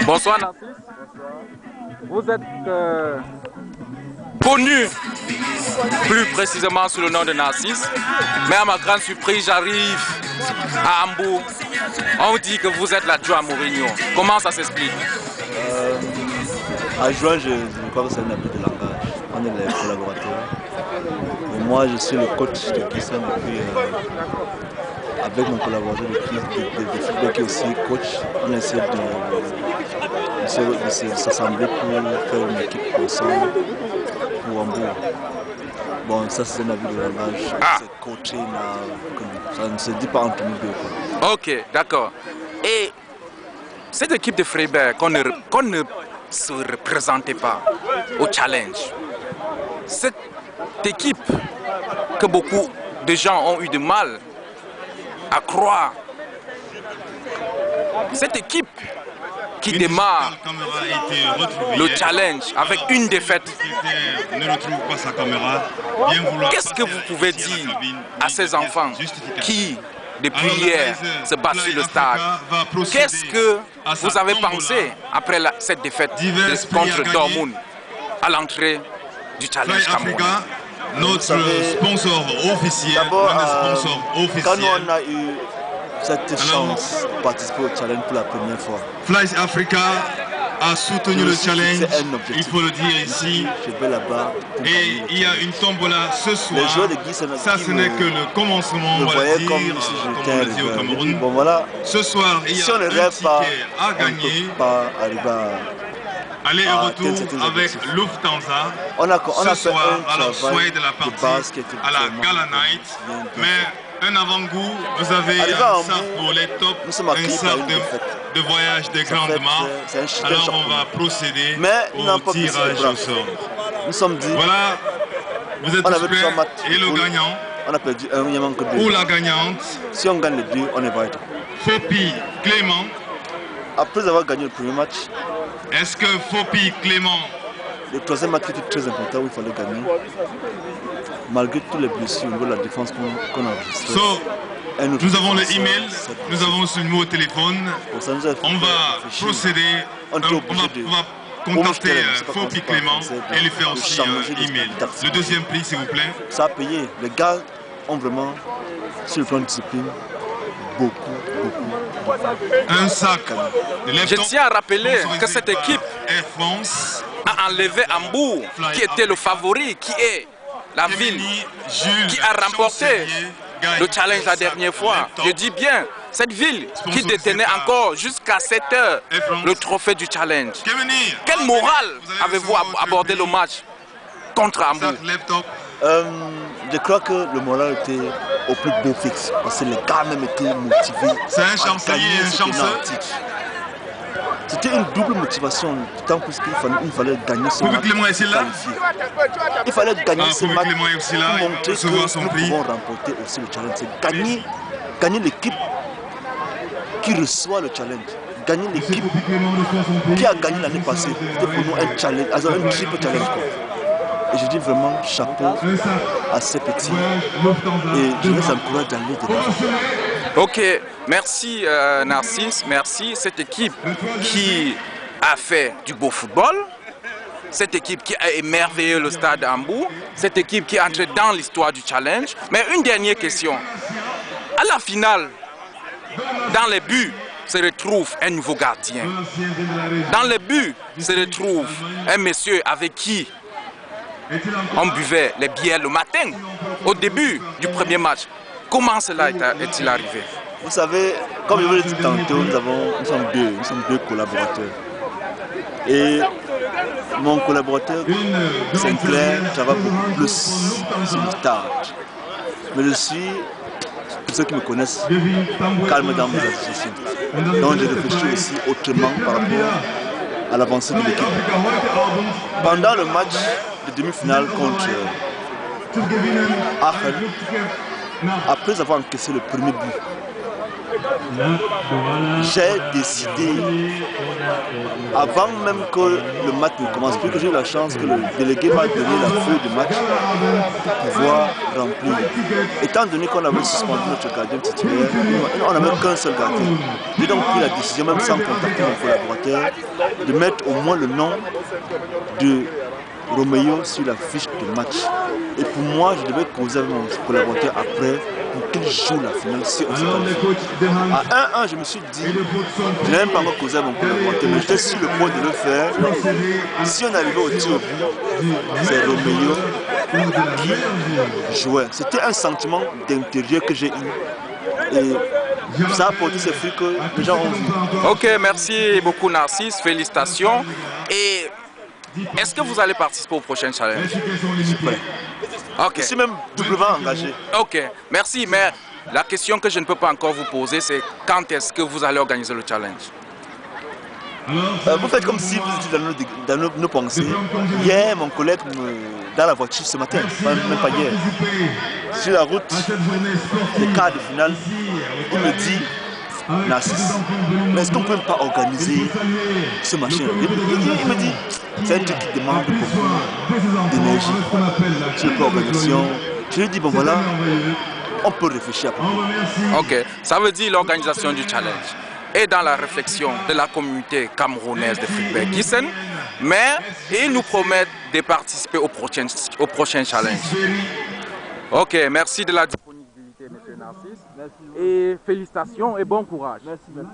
Bonsoir Narcisse. Vous êtes connu plus précisément sous le nom de Narcisse, mais à ma grande surprise, j'arrive à Hambourg. On dit que vous êtes l'adjoint à Mourinho. Comment ça s'explique? Adjoint, je crois que c'est un abus de langage. On est les collaborateurs. Et moi, je suis le coach de Kissan depuis, avec mon collaborateur de football qui est aussi coach. On essaie de s'assembler pour faire une équipe ensemble pour Hambourg. Bon, ça c'est un abus de langage. C'est coaché, ça ne se dit pas entre nous deux. Ok, d'accord. Et cette équipe de Freiberg qu'on ne se représentait pas au challenge, cette équipe que beaucoup de gens ont eu du mal à croire, cette équipe qui démarre le challenge avec une défaite, qu'est-ce que vous pouvez dire à ces enfants qui, depuis hier, se battent sur le stade? Qu'est-ce que vous avez pensé après cette défaite contre Dortmund à l'entrée du challenge camerounais? Notre sponsor officiel, d'abord, quand on a eu cette chance de participer au challenge pour la première fois, Fly Africa a soutenu le challenge, il faut le dire ici. Je vais là-bas. Et il y a une tombola ce soir. Les joueurs de Guy, ça, ce n'est que le commencement, on va dire, comme on le dit au Cameroun. Bon, voilà. Ce soir, il y a un ticket à gagner. Aller et retour avec Lufthansa. Ce soir, alors soyez de la partie à la Gala Night. Mais un avant-goût, vous avez un sac pour les tops, un sac de voyage des grandes marques. Alors on va procéder au tirage au sort. Nous sommes dit, voilà, vous êtes tous prêts. Et le gagnant, on a perdu un, il y a manque deux. Ou la gagnante, si on gagne les deux, on est vainqueur. Fopi Clément. Après avoir gagné le premier match, est-ce que Fopi Clément, le troisième match était très important où il fallait gagner, malgré toutes les blessures au niveau de la défense qu'on a enregistrées. Nous avons le email, nous avons ce numéro de téléphone. On va procéder, on va contacter Fopi Clément et lui faire aussi un email. Le deuxième prix, s'il vous plaît. Ça a payé. Les gars ont vraiment, sur le plan de discipline, beaucoup. Un sac. Je tiens à rappeler que cette équipe a enlevé Hambourg, qui était le favori, qui est la ville qui a remporté le challenge la dernière fois. Je dis bien, cette ville qui détenait encore jusqu'à 7 heures le trophée du challenge. Quelle morale avez-vous abordé le match contre Hambourg? Je crois que le moral était au plus beau fixe, parce que les gars même étaient motivés. C'est un chancelier, un chanceux. C'était une double motivation, tant plus qu'il fallait gagner ce match. Il fallait gagner ce match pour montrer que nous pouvons remporter aussi le challenge. C'est gagner l'équipe qui reçoit le challenge. Gagner l'équipe qui a gagné l'année passée. C'était pour nous un challenge, un triple challenge. Et je dis vraiment chapeau à ces petits. Et je les encourage d'aller dedans. Ok, merci Narcisse, merci. Cette équipe qui a fait du beau football, cette équipe qui a émerveillé le stade Hambourg, cette équipe qui est entrée dans l'histoire du challenge. Mais une dernière question. À la finale, dans les buts, se retrouve un nouveau gardien. Dans les buts, se retrouve un monsieur avec qui on buvait les bières le matin, au début du premier match. Comment cela est-il arrivé? Vous savez, comme je vous l'ai dit tantôt, nous sommes deux collaborateurs. Et mon collaborateur, Sinclair, travaille beaucoup plus sur le stade. Mais je suis, pour ceux qui me connaissent, calme dans mes associations. Donc je réfléchis aussi autrement par rapport à l'avancée de l'équipe. Pendant le match de demi-finale contre Aachen, après avoir encaissé le premier but, j'ai décidé, avant même que le match ne commence, plus que j'ai eu la chance que le délégué m'a donné la feuille de match pour pouvoir remplir. Étant donné qu'on avait suspendu notre gardien titulaire, on n'avait qu'un seul gardien. J'ai donc pris la décision, même sans contacter mon collaborateur, de mettre au moins le nom de Roméo sur la fiche de match. Et pour moi, je devais causer avec mon collaborateur après pour qu'il joue la finale si on se qualifie. À 1-1, je me suis dit, je n'ai même pas encore causé avec mon collaborateur, mais j'étais sur le point de le faire. Si on arrivait au tir au but, c'est Roméo qui jouait. C'était un sentiment d'intérieur que j'ai eu. Et ça a apporté ces fruits que les gens ont vu. Ok, merci beaucoup Narcisse, félicitations. Et est-ce que vous allez participer au prochain challenge? Je suis prêt. Okay. Je suis même doublement engagé. Ok, merci. Mais la question que je ne peux pas encore vous poser, c'est quand est-ce que vous allez organiser le challenge? Vous faites comme si vous étiez dans nos pensées. Hier, mon collègue, dans la voiture ce matin, même pas hier, sur la route, le quart de finale, il me dit, Narcisse, mais est-ce qu'on ne peut pas organiser ce machin? Il me dit, c'est un truc qui demande beaucoup d'énergie sur le plan organisation. Je lui ai dit, bon voilà, on peut réfléchir après. Ok, ça veut dire l'organisation du challenge est dans la réflexion de la communauté camerounaise de football Kissen, mais ils nous promettent de participer au prochain challenge. Ok, merci de la disponibilité, M. Narcisse. Merci. Et félicitations et bon courage. Merci, merci.